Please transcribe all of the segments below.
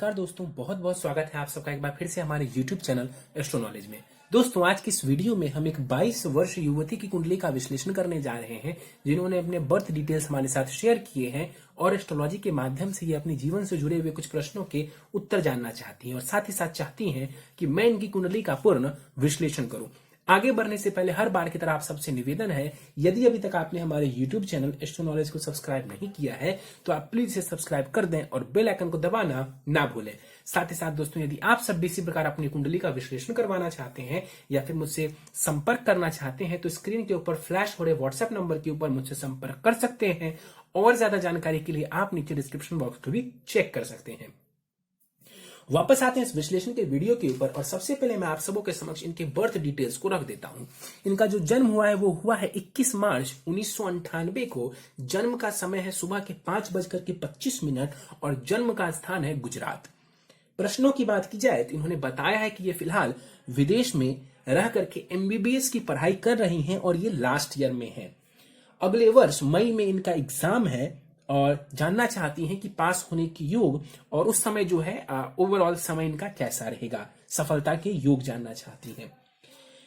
नमस्कार दोस्तों, बहुत बहुत स्वागत है आप सबका एक बार फिर से हमारे YouTube चैनल एस्ट्रो नॉलेज में। दोस्तों, आज की इस वीडियो में हम एक 22 वर्ष युवती की कुंडली का विश्लेषण करने जा रहे हैं, जिन्होंने अपने बर्थ डिटेल्स हमारे साथ शेयर किए हैं और एस्ट्रोलॉजी के माध्यम से ये अपने जीवन से जुड़े हुए कुछ प्रश्नों के उत्तर जानना चाहती हैं और साथ ही साथ चाहती हैं कि मैं इनकी कुंडली का पूर्ण विश्लेषण करूं। आगे बढ़ने से पहले हर बार की तरह आप सबसे निवेदन है, यदि अभी तक आपने हमारे YouTube चैनल एस्ट्रो नॉलेज को सब्सक्राइब नहीं किया है तो आप प्लीज इसे सब्सक्राइब कर दें और बेल आइकन को दबाना ना भूलें। साथ ही साथ दोस्तों, यदि आप सब भी इसी प्रकार अपनी कुंडली का विश्लेषण करवाना चाहते हैं या फिर मुझसे संपर्क करना चाहते हैं तो स्क्रीन के ऊपर फ्लैश हो रहे व्हाट्सएप नंबर के ऊपर मुझसे संपर्क कर सकते हैं और ज्यादा जानकारी के लिए आप नीचे डिस्क्रिप्शन बॉक्स को भी चेक कर सकते हैं। वापस आते हैं इस विश्लेषण के वीडियो के ऊपर और सबसे पहले मैं आप सबों के समक्ष इनके बर्थ डिटेल्स को रख देता हूं। इनका जो जन्म हुआ है वो हुआ है 21 मार्च 1998 को। जन्म का समय है सुबह के 5:25 और जन्म का स्थान है गुजरात। प्रश्नों की बात की जाए तो इन्होंने बताया है कि ये फिलहाल विदेश में रह करके MBBS की पढ़ाई कर रही हैं और ये लास्ट ईयर में है। अगले वर्ष मई में इनका एग्जाम है और जानना चाहती हैं कि पास होने की योग और उस समय जो है ओवरऑल समय इनका कैसा रहेगा, सफलता के योग जानना चाहती हैं।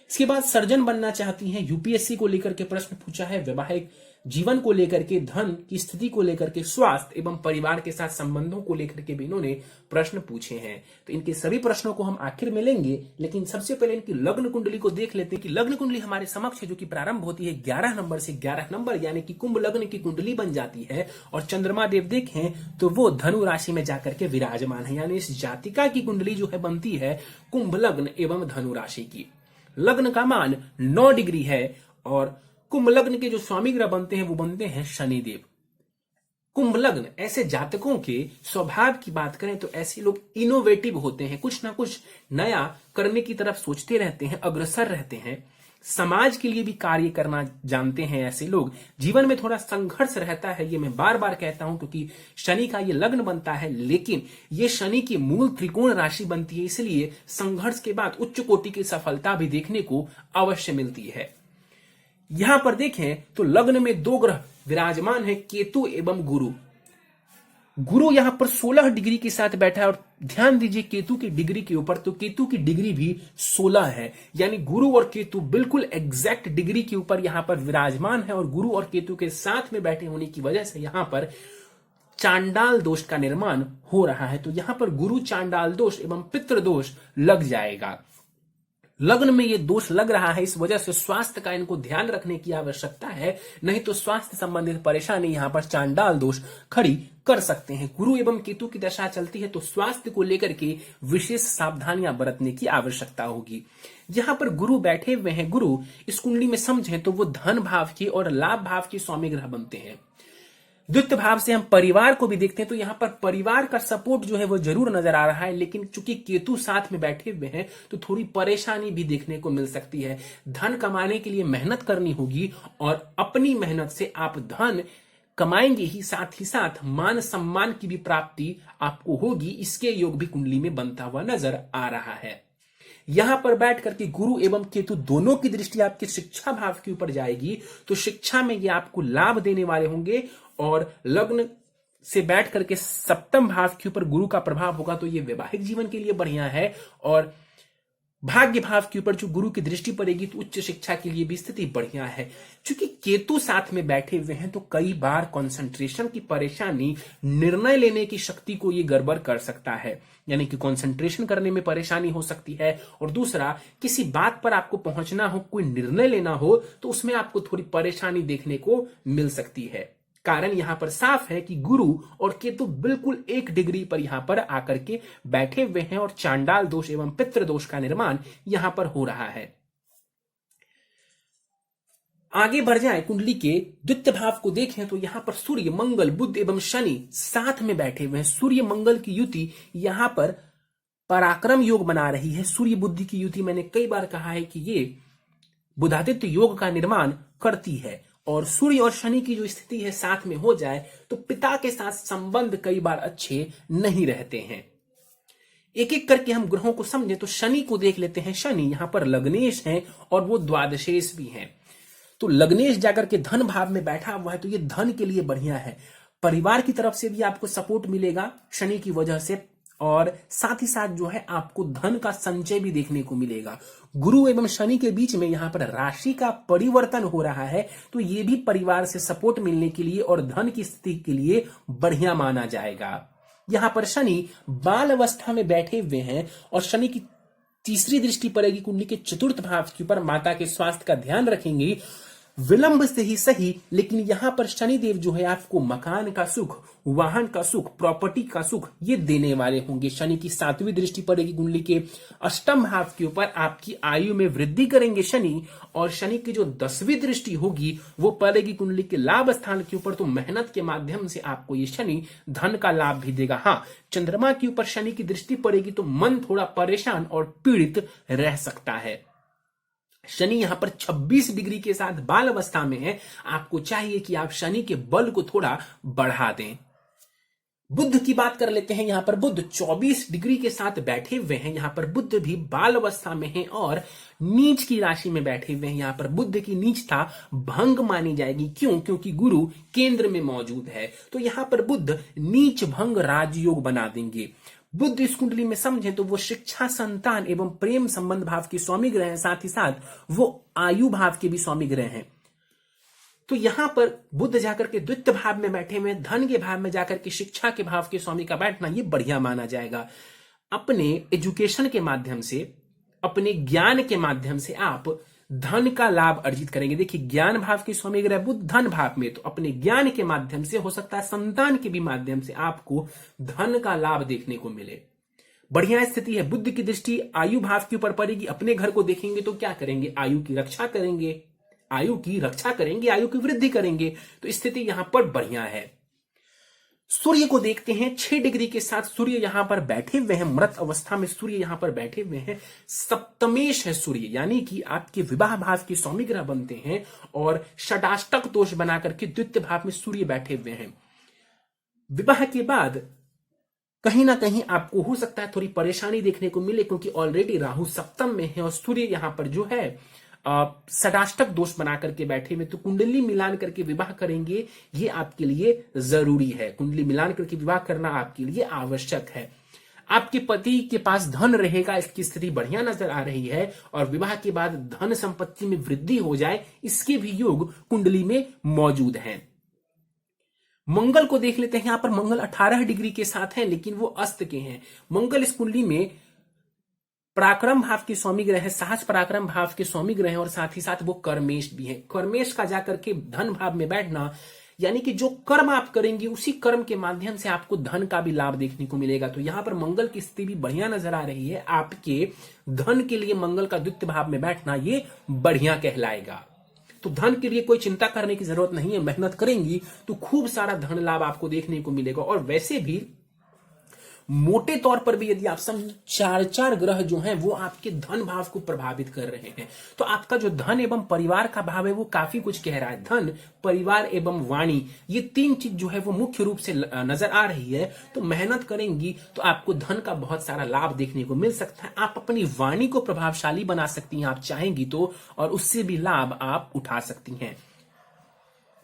इसके बाद सर्जन बनना चाहती हैं। UPSC को लेकर के प्रश्न पूछा है, वैवाहिक जीवन को लेकर के, धन की स्थिति को लेकर के, स्वास्थ्य एवं परिवार के साथ संबंधों को लेकर के भी इन्होंने प्रश्न पूछे हैं। तो इनके सभी प्रश्नों को हम आखिर में लेंगे, लेकिन सबसे पहले इनकी लग्न कुंडली को देख लेते हैं कि लग्न कुंडली हमारे समक्ष है, जो कि प्रारंभ होती है 11 नंबर से। 11 नंबर यानी कि कुंभ लग्न की कुंडली बन जाती है और चंद्रमा देव देखें तो वो धनु राशि में जाकर के विराजमान है, यानी इस जातिका की कुंडली जो है बनती है कुंभ लग्न एवं धनु राशि की। लग्न का मान 9 डिग्री है और कुंभ लग्न के जो स्वामी ग्रह बनते हैं वो बनते हैं शनिदेव। कुंभ लग्न ऐसे जातकों के स्वभाव की बात करें तो ऐसे लोग इनोवेटिव होते हैं, कुछ ना कुछ नया करने की तरफ सोचते रहते हैं, अग्रसर रहते हैं, समाज के लिए भी कार्य करना जानते हैं। ऐसे लोग जीवन में थोड़ा संघर्ष रहता है, ये मैं बार बार कहता हूं क्योंकि शनि का ये लग्न बनता है, लेकिन ये शनि की मूल त्रिकोण राशि बनती है, इसलिए संघर्ष के बाद उच्च कोटि की सफलता भी देखने को अवश्य मिलती है। यहां पर देखें तो लग्न में 2 ग्रह विराजमान है, केतु एवं गुरु। गुरु यहां पर 16 डिग्री के साथ बैठा है और ध्यान दीजिए केतु की डिग्री के ऊपर, तो केतु की डिग्री भी 16 है, यानी गुरु और केतु बिल्कुल एग्जैक्ट डिग्री के ऊपर यहां पर विराजमान है और गुरु और केतु के साथ में बैठे होने की वजह से यहां पर चांडाल दोष का निर्माण हो रहा है। तो यहां पर गुरु चांडाल दोष एवं पितृ दोष लग जाएगा। लग्न में ये दोष लग रहा है, इस वजह से स्वास्थ्य का इनको ध्यान रखने की आवश्यकता है, नहीं तो स्वास्थ्य संबंधित परेशानी यहां पर चांडाल दोष खड़ी कर सकते हैं। गुरु एवं केतु की दशा चलती है तो स्वास्थ्य को लेकर के विशेष सावधानियां बरतने की आवश्यकता होगी। यहां पर गुरु बैठे हुए हैं। गुरु इस कुंडली में समझें तो वो धन भाव की और लाभ भाव की स्वामी ग्रह बनते हैं। द्वितीय भाव से हम परिवार को भी देखते हैं तो यहां पर परिवार का सपोर्ट जो है वो जरूर नजर आ रहा है, लेकिन चूंकि केतु साथ में बैठे हुए हैं तो थोड़ी परेशानी भी देखने को मिल सकती है। धन कमाने के लिए मेहनत करनी होगी और अपनी मेहनत से आप धन कमाएंगे ही साथ मान सम्मान की भी प्राप्ति आपको होगी। इसके योग भी कुंडली में बनता हुआ नजर आ रहा है। यहां पर बैठ करके गुरु एवं केतु दोनों की दृष्टि आपके शिक्षा भाव के ऊपर जाएगी, तो शिक्षा में ये आपको लाभ देने वाले होंगे और लग्न से बैठ करके सप्तम भाव के ऊपर गुरु का प्रभाव होगा तो ये वैवाहिक जीवन के लिए बढ़िया है और भाग्य भाव के ऊपर जो गुरु की दृष्टि पड़ेगी तो उच्च शिक्षा के लिए भी स्थिति बढ़िया है। क्योंकि केतु साथ में बैठे हुए हैं तो कई बार कंसंट्रेशन की परेशानी, निर्णय लेने की शक्ति को ये गड़बड़ कर सकता है, यानी कि कंसंट्रेशन करने में परेशानी हो सकती है। और दूसरा, किसी बात पर आपको पहुंचना हो, कोई निर्णय लेना हो तो उसमें आपको थोड़ी परेशानी देखने को मिल सकती है। कारण यहां पर साफ है कि गुरु और केतु बिल्कुल 1 डिग्री पर यहां पर आकर के बैठे हुए हैं और चांडाल दोष एवं पितृ दोष का निर्माण यहां पर हो रहा है। आगे बढ़ जाए, कुंडली के द्वितीय भाव को देखें तो यहां पर सूर्य, मंगल, बुध एवं शनि साथ में बैठे हुए हैं। सूर्य मंगल की युति यहां पर पराक्रम योग बना रही है। सूर्य बुद्धि की युति मैंने कई बार कहा है कि ये बुधादित्य योग का निर्माण करती है और सूर्य और शनि की जो स्थिति है साथ में हो जाए तो पिता के साथ संबंध कई बार अच्छे नहीं रहते हैं। एक एक करके हम ग्रहों को समझें तो शनि को देख लेते हैं। शनि यहां पर लग्नेश हैं और वो द्वादशेश भी हैं। तो लग्नेश जाकर के धन भाव में बैठा हुआ है तो ये धन के लिए बढ़िया है। परिवार की तरफ से भी आपको सपोर्ट मिलेगा शनि की वजह से। और साथ ही साथ जो है आपको धन का संचय भी देखने को मिलेगा। गुरु एवं शनि के बीच में यहां पर राशि का परिवर्तन हो रहा है, तो ये भी परिवार से सपोर्ट मिलने के लिए और धन की स्थिति के लिए बढ़िया माना जाएगा। यहां पर शनि बाल अवस्था में बैठे हुए हैं और शनि की तीसरी दृष्टि पड़ेगी कुंडली के चतुर्थ भाव के ऊपर। माता के स्वास्थ्य का ध्यान रखेंगे, विलंब से ही सही, लेकिन यहां पर शनिदेव जो है आपको मकान का सुख, वाहन का सुख, प्रॉपर्टी का सुख ये देने वाले होंगे। शनि की सातवीं दृष्टि पड़ेगी कुंडली के अष्टम भाव के ऊपर, आपकी आयु में वृद्धि करेंगे शनि। और शनि की जो 10वीं दृष्टि होगी वो पड़ेगी कुंडली के लाभ स्थान के ऊपर, तो मेहनत के माध्यम से आपको ये शनि धन का लाभ भी देगा। हाँ, चंद्रमा के ऊपर शनि की दृष्टि पड़ेगी तो मन थोड़ा परेशान और पीड़ित रह सकता है। शनि यहां पर 26 डिग्री के साथ बाल अवस्था में है, आपको चाहिए कि आप शनि के बल को थोड़ा बढ़ा दें। बुध की बात कर लेते हैं। यहां पर बुध 24 डिग्री के साथ बैठे हुए हैं। यहां पर बुध भी बाल अवस्था में है और नीच की राशि में बैठे हुए हैं। यहां पर बुध की नीचता भंग मानी जाएगी। क्यों? क्योंकि गुरु केंद्र में मौजूद है, तो यहां पर बुध नीच भंग राजयोग बना देंगे। बुध इस कुंडली में समझे तो वो शिक्षा, संतान एवं प्रेम संबंध भाव के स्वामी ग्रह हैं, साथ ही साथ वो आयु भाव के भी स्वामी ग्रह हैं। तो यहां पर बुध जाकर के द्वितीय भाव में बैठे हुए, धन के भाव में जाकर के शिक्षा के भाव के स्वामी का बैठना ये बढ़िया माना जाएगा। अपने एजुकेशन के माध्यम से, अपने ज्ञान के माध्यम से आप धन का लाभ अर्जित करेंगे। देखिए, ज्ञान भाव के स्वामी ग्रह बुध धन भाव में, तो अपने ज्ञान के माध्यम से, हो सकता है संतान के भी माध्यम से आपको धन का लाभ देखने को मिले। बढ़िया स्थिति है। बुध की दृष्टि आयु भाव के ऊपर पड़ेगी। अपने घर को देखेंगे तो क्या करेंगे? आयु की रक्षा करेंगे, आयु की रक्षा करेंगे, आयु की वृद्धि करेंगे, तो स्थिति यहां पर बढ़िया है। सूर्य को देखते हैं। 6 डिग्री के साथ सूर्य यहां पर बैठे हुए हैं, मृत अवस्था में सूर्य यहां पर बैठे हुए हैं। सप्तमेश है सूर्य, यानी कि आपके विवाह भाव के स्वामी ग्रह बनते हैं और षडाष्टक दोष बनाकर के द्वितीय भाव में सूर्य बैठे हुए हैं। विवाह के बाद कहीं ना कहीं आपको हो सकता है थोड़ी परेशानी देखने को मिले, क्योंकि ऑलरेडी राहु सप्तम में है और सूर्य यहां पर जो है षडाष्टक दोष बना करके बैठे हुए। तो कुंडली मिलान करके विवाह करेंगे, ये आपके लिए जरूरी है। कुंडली मिलान करके विवाह करना आपके लिए आवश्यक है। आपके पति के पास धन रहेगा, इसकी स्थिति बढ़िया नजर आ रही है, और विवाह के बाद धन संपत्ति में वृद्धि हो जाए, इसके भी योग कुंडली में मौजूद हैं। मंगल को देख लेते हैं। यहां पर मंगल 18 डिग्री के साथ है, लेकिन वो अस्त के हैं। मंगल इस कुंडली में पराक्रम भाव के स्वामी ग्रह है, साहस पराक्रम भाव के स्वामी ग्रह है, और साथ ही साथ वो कर्मेश भी है। कर्मेश का जाकर के धन भाव में बैठना, यानी कि जो कर्म आप करेंगे उसी कर्म के माध्यम से आपको धन का भी लाभ देखने को मिलेगा। तो यहां पर मंगल की स्थिति भी बढ़िया नजर आ रही है। आपके धन के लिए मंगल का द्वितीय भाव में बैठना ये बढ़िया कहलाएगा। तो धन के लिए कोई चिंता करने की जरूरत नहीं है। मेहनत करेंगी तो खूब सारा धन लाभ आपको देखने को मिलेगा। और वैसे भी मोटे तौर पर भी यदि आप समझ, 4 ग्रह जो हैं वो आपके धन भाव को प्रभावित कर रहे हैं, तो आपका जो धन एवं परिवार का भाव है वो काफी कुछ कह रहा है। धन, परिवार एवं वाणी, ये 3 चीज जो है वो मुख्य रूप से नजर आ रही है। तो मेहनत करेंगी तो आपको धन का बहुत सारा लाभ देखने को मिल सकता है। आप अपनी वाणी को प्रभावशाली बना सकती हैं, आप चाहेंगी तो, और उससे भी लाभ आप उठा सकती हैं।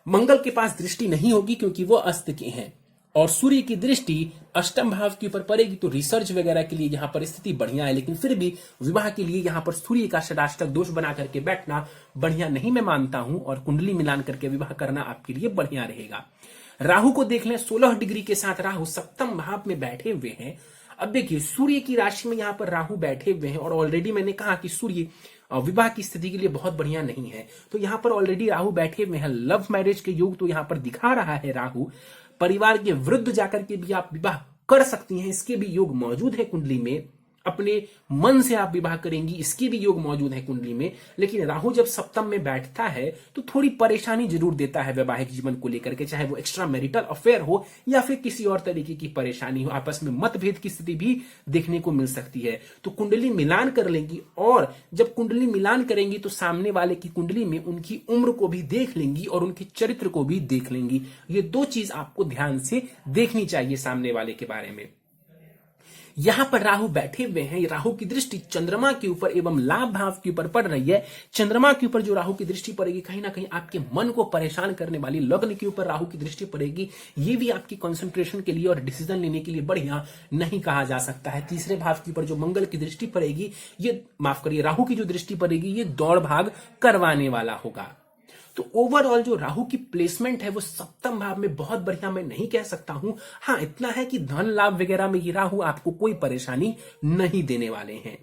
मंगल के पास दृष्टि नहीं होगी क्योंकि वो अस्त के हैं, और सूर्य की दृष्टि अष्टम भाव के ऊपर पड़ेगी, तो रिसर्च वगैरह के लिए यहां पर स्थिति बढ़िया है। लेकिन फिर भी विवाह के लिए यहां पर सूर्य का षडाष्टक दोष बना करके बैठना बढ़िया नहीं मैं मानता हूं, और कुंडली मिलान करके विवाह करना आपके लिए बढ़िया रहेगा। राहु को देख लें। 16 डिग्री के साथ राहु सप्तम भाव में बैठे हुए हैं। अब देखिए, सूर्य की राशि में यहां पर राहु बैठे हुए हैं, और ऑलरेडी मैंने कहा कि सूर्य विवाह की स्थिति के लिए बहुत बढ़िया नहीं है। तो यहां पर ऑलरेडी राहु बैठे हुए हैं। लव मैरिज के योग तो यहां पर दिखा रहा है राहु। परिवार के विरुद्ध जाकर के भी आप विवाह कर सकती हैं, इसके भी योग मौजूद है कुंडली में। अपने मन से आप विवाह करेंगी, इसके भी योग मौजूद है कुंडली में। लेकिन राहु जब सप्तम में बैठता है तो थोड़ी परेशानी जरूर देता है वैवाहिक जीवन को लेकर के, चाहे वो एक्स्ट्रा मैरिटल अफेयर हो या फिर किसी और तरीके की परेशानी हो। आपस में मतभेद की स्थिति भी देखने को मिल सकती है। तो कुंडली मिलान कर लेंगी, और जब कुंडली मिलान करेंगी तो सामने वाले की कुंडली में उनकी उम्र को भी देख लेंगी और उनके चरित्र को भी देख लेंगी। ये 2 चीज आपको ध्यान से देखनी चाहिए सामने वाले के बारे में। यहां पर राहु बैठे हुए हैं। राहु की दृष्टि चंद्रमा के ऊपर एवं लाभ भाव के ऊपर पड़ रही है। चंद्रमा के ऊपर जो राहु की दृष्टि पड़ेगी, कहीं ना कहीं आपके मन को परेशान करने वाली, लग्न के ऊपर राहु की दृष्टि पड़ेगी, ये भी आपकी कंसंट्रेशन के लिए और डिसीजन लेने के लिए बढ़िया नहीं कहा जा सकता है। तीसरे भाव के ऊपर जो मंगल की दृष्टि पड़ेगी, ये माफ करिए राहु की जो दृष्टि पड़ेगी, ये दौड़ भाग करवाने वाला होगा। तो ओवरऑल जो राहु की प्लेसमेंट है वो सप्तम भाव में बहुत बढ़िया मैं नहीं कह सकता हूं। हां, इतना है कि धन लाभ वगैरह में ये राहु आपको कोई परेशानी नहीं देने वाले हैं,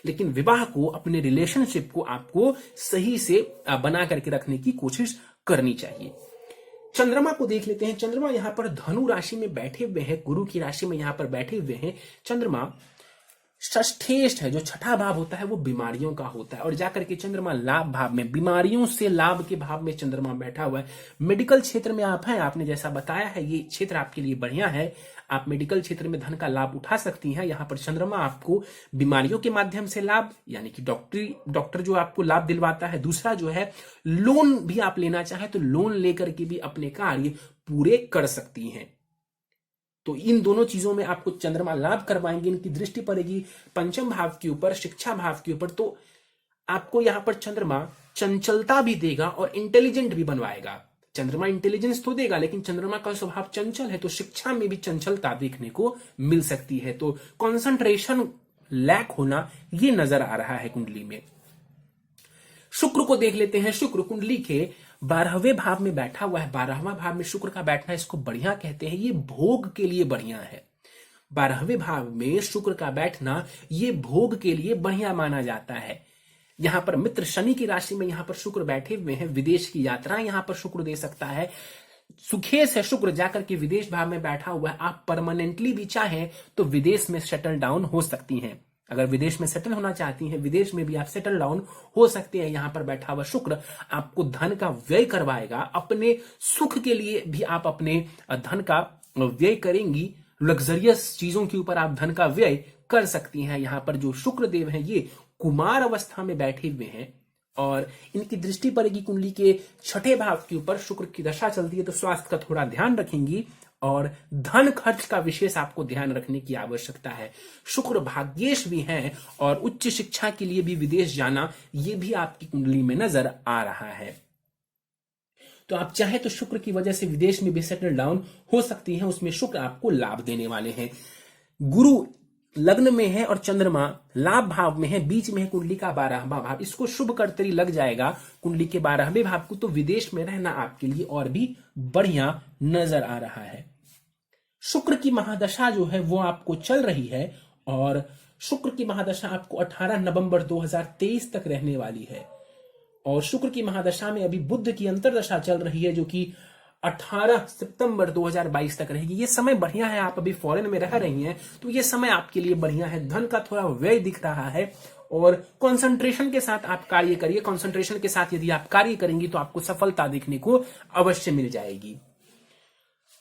लेकिन विवाह को, अपने रिलेशनशिप को आपको सही से बना करके रखने की कोशिश करनी चाहिए। चंद्रमा को देख लेते हैं। चंद्रमा यहां पर धनु राशि में बैठे हुए हैं, गुरु की राशि में यहां पर बैठे हुए हैं। चंद्रमा षष्ठेष्ठ है, जो छठा भाव होता है वो बीमारियों का होता है, और जाकर के चंद्रमा लाभ भाव में, बीमारियों से लाभ के भाव में चंद्रमा बैठा हुआ है। मेडिकल क्षेत्र में आप हैं, आपने जैसा बताया है ये क्षेत्र आपके लिए बढ़िया है, आप मेडिकल क्षेत्र में धन का लाभ उठा सकती हैं। यहां पर चंद्रमा आपको बीमारियों के माध्यम से लाभ, यानी कि डॉक्टर जो आपको लाभ दिलवाता है। दूसरा जो है, लोन भी आप लेना चाहे तो लोन लेकर के भी अपने कार्य पूरे कर सकती हैं। तो इन दोनों चीजों में आपको चंद्रमा लाभ करवाएंगे। इनकी दृष्टि पड़ेगी पंचम भाव के ऊपर, शिक्षा भाव के ऊपर, तो आपको यहां पर चंद्रमा चंचलता भी देगा और इंटेलिजेंट भी बनवाएगा। चंद्रमा इंटेलिजेंस तो देगा, लेकिन चंद्रमा का स्वभाव चंचल है, तो शिक्षा में भी चंचलता देखने को मिल सकती है। तो कंसंट्रेशन लैक होना ये नजर आ रहा है कुंडली में। शुक्र को देख लेते हैं। शुक्र कुंडली के 12वें भाव में बैठा हुआ है। 12वां भाव में शुक्र का बैठना इसको बढ़िया कहते हैं, ये भोग के लिए बढ़िया है। 12वें भाव में शुक्र का बैठना ये भोग के लिए बढ़िया माना जाता है। यहां पर मित्र शनि की राशि में यहां पर शुक्र बैठे हुए हैं। विदेश की यात्रा यहां पर शुक्र दे सकता है। सुखेश है शुक्र जाकर के विदेश भाव में बैठा हुआ है। आप परमानेंटली भी चाहें तो विदेश में सेटल डाउन हो सकती हैं। अगर विदेश में सेटल होना चाहती हैं, विदेश में भी आप सेटल डाउन हो सकते हैं। यहां पर बैठा हुआ शुक्र आपको धन का व्यय करवाएगा। अपने सुख के लिए भी आप अपने धन का व्यय करेंगी। लग्जरियस चीजों के ऊपर आप धन का व्यय कर सकती हैं। यहां पर जो शुक्र देव हैं ये कुमार अवस्था में बैठे हुए हैं और इनकी दृष्टि पड़ेगी कुंडली के छठे भाव के ऊपर। शुक्र की दशा चलती है तो स्वास्थ्य का थोड़ा ध्यान रखेंगी और धन खर्च का विशेष आपको ध्यान रखने की आवश्यकता है। शुक्र भाग्येश भी हैं और उच्च शिक्षा के लिए भी विदेश जाना ये भी आपकी कुंडली में नजर आ रहा है। तो आप चाहे तो शुक्र की वजह से विदेश में भी सेटल डाउन हो सकती हैं, उसमें शुक्र आपको लाभ देने वाले हैं। गुरु लग्न में है और चंद्रमा लाभ भाव में है, बीच में है कुंडली का 12वां भाव, इसको शुभ कर्तरी लग जाएगा कुंडली के 12वें भाव को, तो विदेश में रहना आपके लिए और भी बढ़िया नजर आ रहा है। शुक्र की महादशा जो है वो आपको चल रही है और शुक्र की महादशा आपको 18 नवंबर 2023 तक रहने वाली है। और शुक्र की महादशा में अभी बुध की अंतरदशा चल रही है जो कि 18 सितंबर 2022 तक रहेगी। ये समय बढ़िया है, आप अभी फॉरेन में रह रही हैं तो ये समय आपके लिए बढ़िया है। धन का थोड़ा व्यय दिख रहा है और कंसंट्रेशन के साथ आप कार्य करिए। कंसंट्रेशन के साथ यदि आप कार्य करेंगी तो आपको सफलता देखने को अवश्य मिल जाएगी।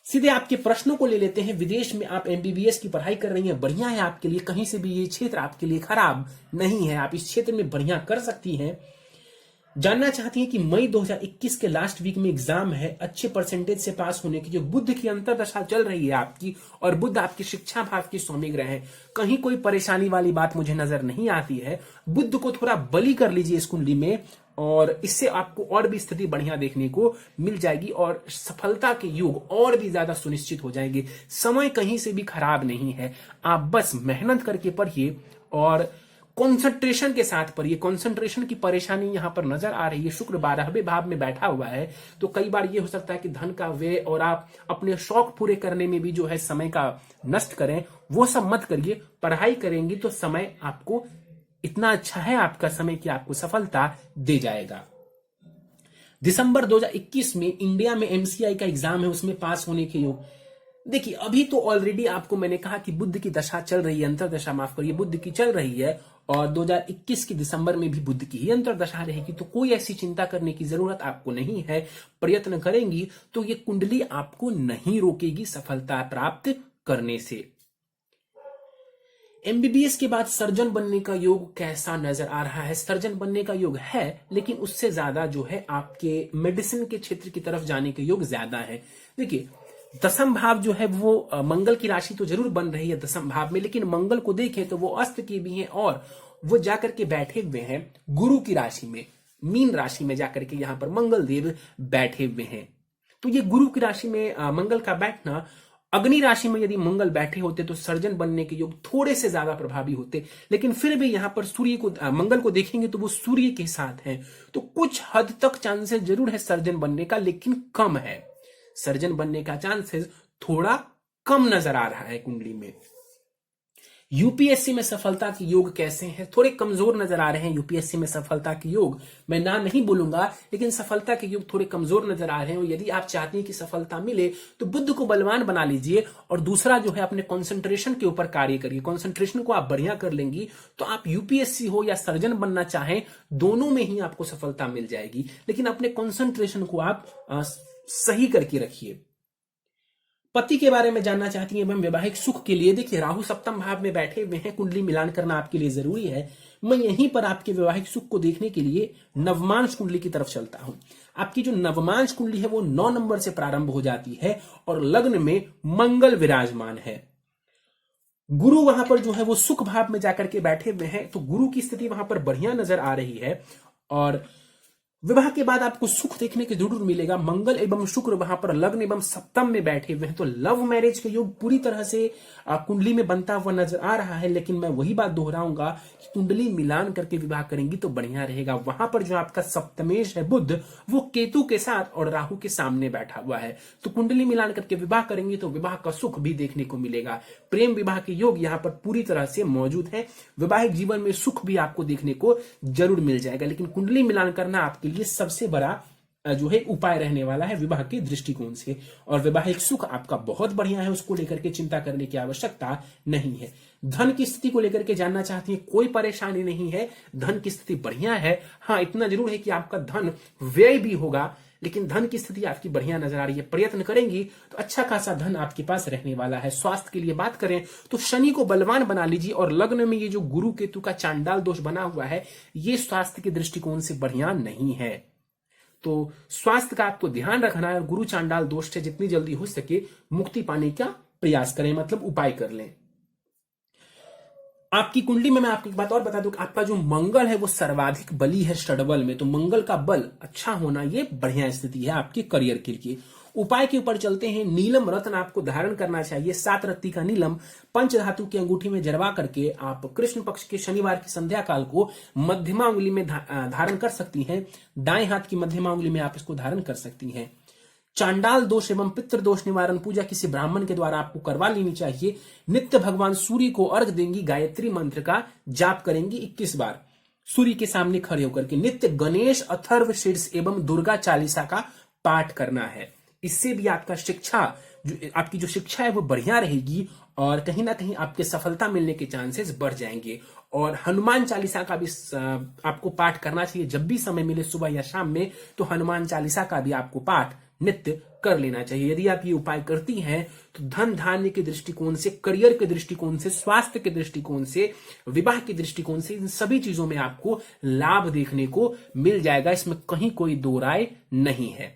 सीधे आपके प्रश्नों को ले लेते हैं। विदेश में आप एमबीबीएस की पढ़ाई कर रही हैं, बढ़िया है आपके लिए, कहीं से भी ये क्षेत्र आपके लिए खराब नहीं है, आप इस क्षेत्र में बढ़िया कर सकती हैं। जानना चाहती हैं कि मई 2021 के लास्ट वीक में एग्जाम है, अच्छे परसेंटेज से पास होने की, जो बुध की अंतरदशा चल रही है आपकी और बुध आपकी शिक्षा भाव की स्वामी ग्रह है, कहीं कोई परेशानी वाली बात मुझे नजर नहीं आती है। बुध को थोड़ा बलि कर लीजिए इस कुंडली में और इससे आपको और भी स्थिति बढ़िया देखने को मिल जाएगी और सफलता के योग और भी ज्यादा सुनिश्चित हो जाएंगे। समय कहीं से भी खराब नहीं है, आप बस मेहनत करके पढ़िए और कंसंट्रेशन के साथ पढ़िए। कंसंट्रेशन की परेशानी यहां पर नजर आ रही है। शुक्र 12वें भाव में बैठा हुआ है तो कई बार ये हो सकता है कि धन का व्यय और आप अपने शौक पूरे करने में भी जो है समय का नष्ट करें, वो सब मत करिए। पढ़ाई करेंगी तो समय आपको इतना अच्छा है आपका समय कि आपको सफलता दे जाएगा। दिसंबर 2021 में इंडिया में एमसीआई का एग्जाम है, उसमें पास होने के योग। देखिए अभी तो ऑलरेडी आपको मैंने कहा कि बुध की दशा चल रही है, अंतरदशा माफ करिए, बुध की चल रही है और 2021 की दिसंबर में भी बुध की ही अंतरदशा रहेगी, तो कोई ऐसी चिंता करने की जरूरत आपको नहीं है। प्रयत्न करेंगी तो ये कुंडली आपको नहीं रोकेगी सफलता प्राप्त करने से। एमबीबीएस के बाद सर्जन बनने का योग कैसा नजर आ रहा है? सर्जन बनने का योग है, लेकिन उससे ज्यादा जो है आपके मेडिसिन के क्षेत्र की तरफ जाने के योग ज्यादा है। देखिए दसम भाव जो है वो मंगल की राशि तो जरूर बन रही है दसम भाव में, लेकिन मंगल को देखें तो वो अस्त की भी है और वो जाकर के बैठे हुए हैं गुरु की राशि में, मीन राशि में जाकर के यहां पर मंगल देव बैठे हुए हैं। तो ये गुरु की राशि में मंगल का बैठना, अग्नि राशि में यदि मंगल बैठे होते तो सर्जन बनने के योग थोड़े से ज्यादा प्रभावी होते, लेकिन फिर भी यहां पर सूर्य को मंगल को देखेंगे तो वो सूर्य के साथ है, तो कुछ हद तक चांसेस जरूर है सर्जन बनने का, लेकिन कम है। सर्जन बनने का चांसेस थोड़ा कम नजर आ रहा है कुंडली में। यूपीएससी में सफलता के योग कैसे हैं? थोड़े कमजोर नजर आ रहे हैं यूपीएससी में सफलता के योग। मैं ना नहीं बोलूंगा, लेकिन सफलता के योग थोड़े कमजोर नजर आ रहे हैं। और यदि आप चाहते हैं कि सफलता मिले तो बुद्ध को बलवान बना लीजिए, और दूसरा जो है अपने कंसंट्रेशन के ऊपर कार्य करिए। कंसंट्रेशन को आप बढ़िया कर लेंगी तो आप यूपीएससी हो या सर्जन बनना चाहें, दोनों में ही आपको सफलता मिल जाएगी। लेकिन अपने कंसंट्रेशन को आप सही करके रखिए। पति के बारे में जानना चाहती हैं एवं वैवाहिक सुख के लिए, देखिए राहु सप्तम भाव में बैठे हुए हैं, कुंडली मिलान करना आपके लिए जरूरी है। मैं यहीं पर आपके वैवाहिक सुख को देखने के लिए नवमांश कुंडली की तरफ चलता हूं। आपकी जो नवमांश कुंडली है वो 9 नंबर से प्रारंभ हो जाती है और लग्न में मंगल विराजमान है। गुरु वहां पर जो है वो सुख भाव में जाकर के बैठे हुए हैं, तो गुरु की स्थिति वहां पर बढ़िया नजर आ रही है। और विवाह के बाद आपको सुख देखने के जरूर मिलेगा। मंगल एवं शुक्र वहां पर लग्न एवं सप्तम में बैठे हुए हैं, तो लव मैरिज के योग पूरी तरह से कुंडली में बनता हुआ नजर आ रहा है। लेकिन मैं वही बात दोहराऊंगा कि कुंडली मिलान करके विवाह करेंगी तो बढ़िया रहेगा। वहां पर जो आपका सप्तमेश है बुध, वो केतु के साथ और राहु के सामने बैठा हुआ है, तो कुंडली मिलान करके विवाह करेंगी तो विवाह का सुख भी देखने को मिलेगा। प्रेम विवाह के योग यहाँ पर पूरी तरह से मौजूद है। वैवाहिक जीवन में सुख भी आपको देखने को जरूर मिल जाएगा। लेकिन कुंडली मिलान करना आपके लिए सबसे बड़ा जो है उपाय रहने वाला है विवाह के दृष्टिकोण से। और वैवाहिक सुख आपका बहुत बढ़िया है, उसको लेकर के चिंता करने की आवश्यकता नहीं है। धन की स्थिति को लेकर के जानना चाहती हैं, कोई परेशानी नहीं है, धन की स्थिति बढ़िया है। हाँ, इतना जरूर है कि आपका धन व्यय भी होगा, लेकिन धन की स्थिति आपकी बढ़िया नजर आ रही है। प्रयत्न करेंगी तो अच्छा खासा धन आपके पास रहने वाला है। स्वास्थ्य के लिए बात करें तो शनि को बलवान बना लीजिए, और लग्न में ये जो गुरु केतु का चांडाल दोष बना हुआ है, ये स्वास्थ्य के दृष्टिकोण से बढ़िया नहीं है। तो स्वास्थ्य का आपको ध्यान रखना है और गुरु चांडाल दोष से जितनी जल्दी हो सके मुक्ति पाने का प्रयास करें, मतलब उपाय कर लें। आपकी कुंडली में मैं आपको एक बात और बता दूं कि आपका जो मंगल है वो सर्वाधिक बली है षडबल में, तो मंगल का बल अच्छा होना ये बढ़िया स्थिति है आपके करियर के लिए। उपाय के ऊपर चलते हैं। नीलम रत्न आपको धारण करना चाहिए, 7 रत्ती का नीलम पंच धातु की अंगूठी में जरवा करके आप कृष्ण पक्ष के शनिवार की संध्या काल को मध्यमा उंगली में धारण कर सकती हैं। दाएं हाथ की मध्यमा उंगली में आप इसको धारण कर सकती हैं। चांडाल दोष एवं पितृ दोष निवारण पूजा किसी ब्राह्मण के द्वारा आपको करवा लेनी चाहिए। नित्य भगवान सूर्य को अर्घ देंगी, गायत्री मंत्र का जाप करेंगी 21 बार सूर्य के सामने खड़े होकर के। नित्य गणेश अथर्व शीर्ष एवं दुर्गा चालीसा का पाठ करना है। इससे भी आपका आपकी जो शिक्षा है वो बढ़िया रहेगी और कहीं ना कहीं आपके सफलता मिलने के चांसेस बढ़ जाएंगे। और हनुमान चालीसा का भी आपको पाठ करना चाहिए जब भी समय मिले, सुबह या शाम में, तो हनुमान चालीसा का भी आपको पाठ नित्य कर लेना चाहिए। यदि आप ये उपाय करती हैं तो धन धान्य के दृष्टिकोण से, करियर के दृष्टिकोण से, स्वास्थ्य के दृष्टिकोण से, विवाह के दृष्टिकोण से, इन सभी चीजों में आपको लाभ देखने को मिल जाएगा। इसमें कहीं कोई दो राय नहीं है।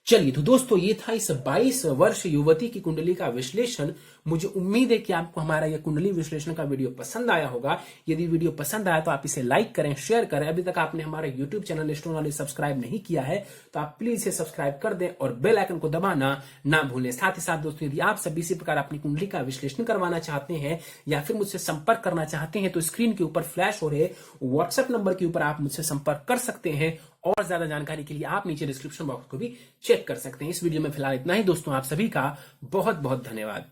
चलिए तो दोस्तों, ये था इस 22 वर्ष युवती की कुंडली का विश्लेषण। मुझे उम्मीद है कि आपको हमारा यह कुंडली विश्लेषण का वीडियो पसंद आया होगा। यदि वीडियो पसंद आया तो आप इसे लाइक करें, शेयर करें। अभी तक आपने हमारा YouTube channel astro knowledge subscribe नहीं किया है तो आप प्लीज इसे सब्सक्राइब कर दें और बेल आइकन को दबाना ना भूलें। साथ ही साथ दोस्तों, यदि आप सभी इसी प्रकार अपनी कुंडली का विश्लेषण करवाना चाहते हैं या फिर मुझसे संपर्क करना चाहते हैं तो स्क्रीन के ऊपर फ्लैश हो रहे व्हाट्सएप नंबर के ऊपर आप मुझसे संपर्क कर सकते हैं। और ज्यादा जानकारी के लिए आप नीचे डिस्क्रिप्शन बॉक्स को भी चेक कर सकते हैं। इस वीडियो में फिलहाल इतना ही दोस्तों। आप सभी का बहुत बहुत धन्यवाद।